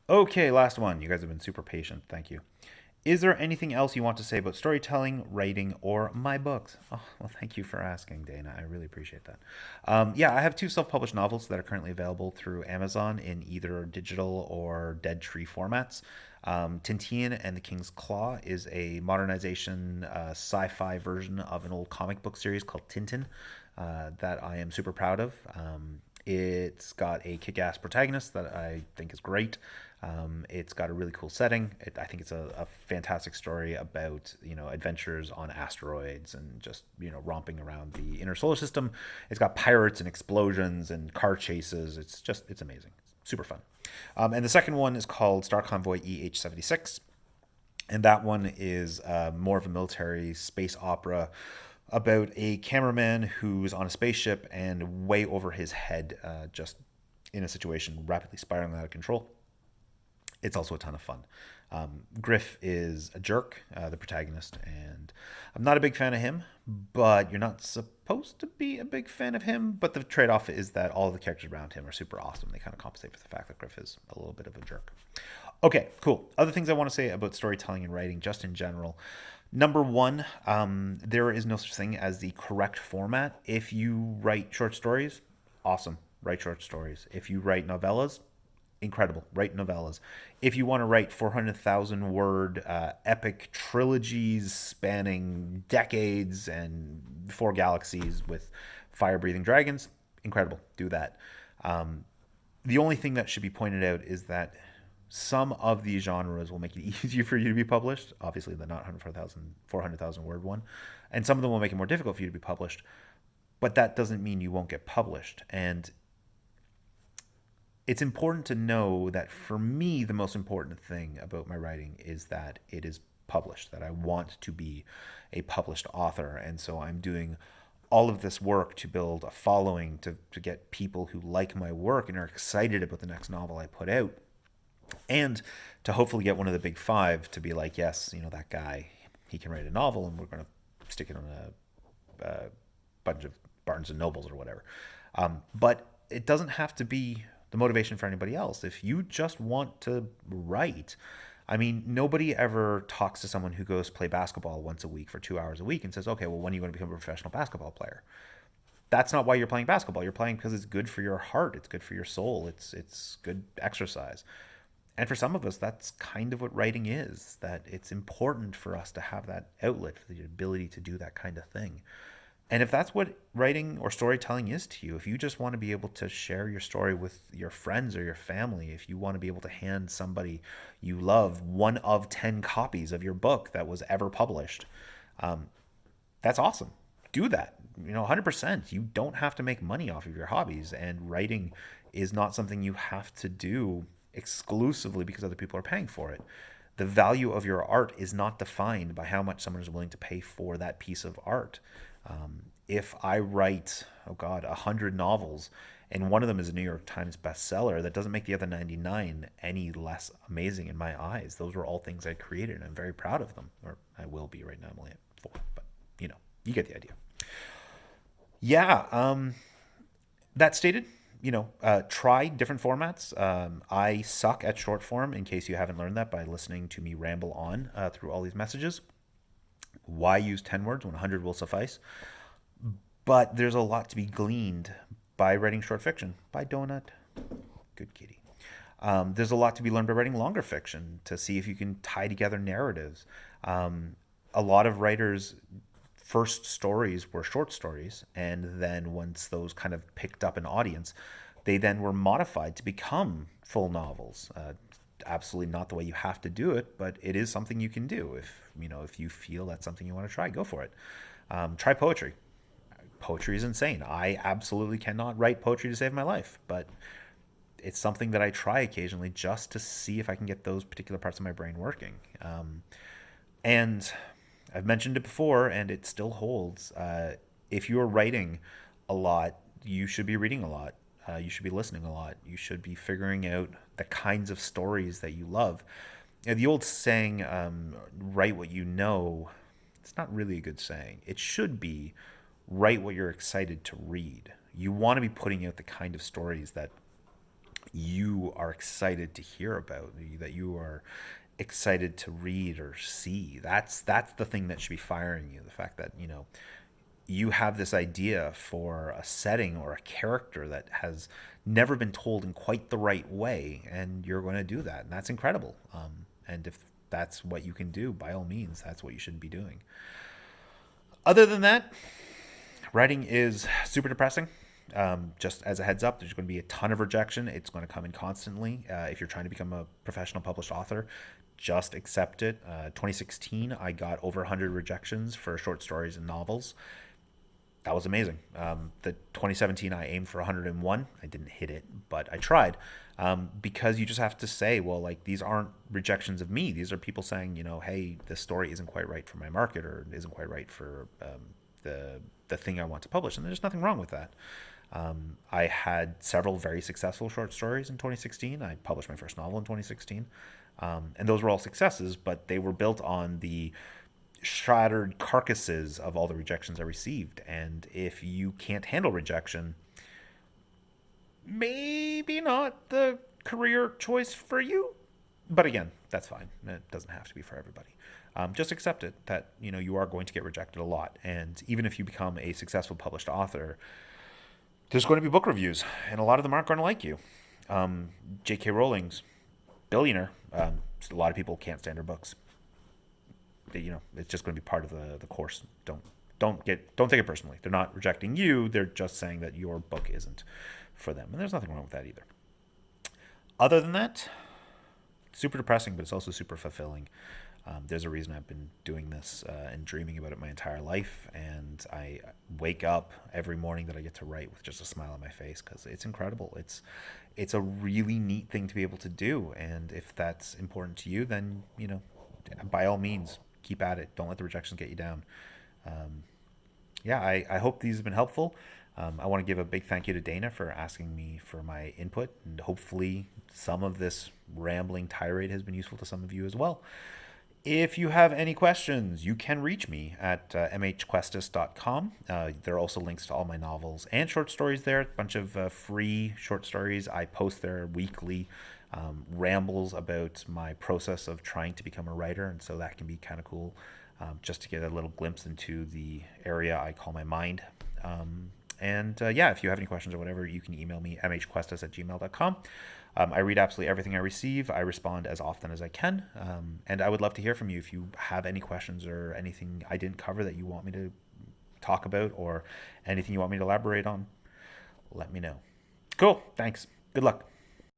Okay, last one. You guys have been super patient. Thank you. Is there anything else you want to say about storytelling, writing, or my books? Oh, well, thank you for asking, Dana. I really appreciate that. Yeah, I have two self published novels that are currently available through Amazon in either digital or Dead Tree formats. Tintin and the King's Claw is a modernization sci fi version of an old comic book series called Tintin that I am super proud of. It's got a kick-ass protagonist that I think is great. It's got a really cool setting. I think it's a fantastic story about adventures on asteroids and just romping around the inner solar system. It's got pirates and explosions and car chases. It's amazing. It's super fun. And the second one is called Star Convoy EH-76, and that one is more of a military space opera about a cameraman who's on a spaceship and way over his head, just in a situation rapidly spiraling out of control. It's also a ton of fun. Griff is a jerk, the protagonist, and I'm not a big fan of him, but you're not supposed to be a big fan of him. But the trade off is that all of the characters around him are super awesome. They kind of compensate for the fact that Griff is a little bit of a jerk. Okay, cool. Other things I want to say about storytelling and writing, just in general. Number one, there is no such thing as the correct format. If you write short stories, awesome. Write short stories. If you write novellas, incredible. Write novellas. If you want to write 400,000 word epic trilogies spanning decades and four galaxies with fire breathing dragons, incredible. Do that. The only thing that should be pointed out is that some of these genres will make it easier for you to be published. Obviously, the not 400,000 word one. And some of them will make it more difficult for you to be published. But that doesn't mean you won't get published. And it's important to know that for me, the most important thing about my writing is that it is published, that I want to be a published author. And so I'm doing all of this work to build a following, to get people who like my work and are excited about the next novel I put out, and to hopefully get one of the big five to be like, yes, that guy, he can write a novel, and we're going to stick it on a bunch of Barnes and Nobles or whatever. But it doesn't have to be the motivation for anybody else. If you just want to write, I mean, nobody ever talks to someone who goes play basketball once a week for 2 hours a week and says, okay, well, when are you going to become a professional basketball player? That's not why you're playing basketball. You're playing because it's good for your heart. It's good for your soul. It's good exercise. And for some of us, that's kind of what writing is, that it's important for us to have that outlet, for the ability to do that kind of thing. And if that's what writing or storytelling is to you, if you just want to be able to share your story with your friends or your family, if you want to be able to hand somebody you love one of 10 copies of your book that was ever published, that's awesome. Do that. 100%. You don't have to make money off of your hobbies, and writing is not something you have to do exclusively because other people are paying for it. The value of your art is not defined by how much someone is willing to pay for that piece of art. If I write, oh God, 100 novels, and one of them is a New York Times bestseller, that doesn't make the other 99 any less amazing in my eyes. Those were all things I created, and I'm very proud of them. Or I will be. Right now I'm only at 4, but you get the idea. Yeah. That stated, try different formats. I suck at short form, in case you haven't learned that by listening to me ramble on through all these messages. Why use 10 words when 100 will suffice? But there's a lot to be gleaned by writing short fiction. By Donut. Good kitty. There's a lot to be learned by writing longer fiction to see if you can tie together narratives. A lot of writers' first stories were short stories, and then once those kind of picked up an audience, they then were modified to become full novels. Absolutely not the way you have to do it, but it is something you can do. If you feel that's something you want to try, go for it. Try poetry. Poetry is insane. I absolutely cannot write poetry to save my life, but it's something that I try occasionally just to see if I can get those particular parts of my brain working. And I've mentioned it before, and it still holds. If you're writing a lot, you should be reading a lot. You should be listening a lot. You should be figuring out the kinds of stories that you love. The old saying, write what you know, it's not really a good saying. It should be write what you're excited to read. You want to be putting out the kind of stories that you are excited to hear about, that you are excited to read or see. That's the thing that should be firing you. The fact that, you have this idea for a setting or a character that has never been told in quite the right way, and you're going to do that, and that's incredible. And if that's what you can do, by all means, that's what you should be doing. Other than that, writing is super depressing. Just as a heads up, there's going to be a ton of rejection. It's going to come in constantly. If you're trying to become a professional published author, just accept it. 2016, I got over 100 rejections for short stories and novels. That was amazing. The 2017, I aimed for 101. I didn't hit it, but I tried. Because you just have to say, well, like, these aren't rejections of me. These are people saying, hey, this story isn't quite right for my market, or isn't quite right for the thing I want to publish. And there's nothing wrong with that. I had several very successful short stories in 2016. I published my first novel in 2016. And those were all successes, but they were built on the shattered carcasses of all the rejections I received. And if you can't handle rejection, maybe not the career choice for you. But again, that's fine. It doesn't have to be for everybody. Just accept it that you are going to get rejected a lot, and even if you become a successful published author, there's going to be book reviews, and a lot of them aren't going to like you. J.K. Rowling's billionaire. A lot of people can't stand her books. It's just going to be part of the course. Don't take it personally. They're not rejecting you. They're just saying that your book isn't for them, and there's nothing wrong with that either. Other than that, super depressing, but it's also super fulfilling. There's a reason I've been doing this and dreaming about it my entire life, and I wake up every morning that I get to write with just a smile on my face, because it's incredible. It's a really neat thing to be able to do, and if that's important to you, then by all means, keep at it. Don't let the rejections get you down. I hope these have been helpful. I want to give a big thank you to Dana for asking me for my input, and hopefully some of this rambling tirade has been useful to some of you as well. If you have any questions, you can reach me at mhquestis.com. There are also links to all my novels and short stories there. A bunch of free short stories. I post there weekly, rambles about my process of trying to become a writer, and so that can be kind of cool, just to get a little glimpse into the area I call my mind. If you have any questions or whatever, you can email me, mhquestis@gmail.com. I read absolutely everything I receive. I respond as often as I can. And I would love to hear from you. If you have any questions or anything I didn't cover that you want me to talk about, or anything you want me to elaborate on, let me know. Cool. Thanks. Good luck.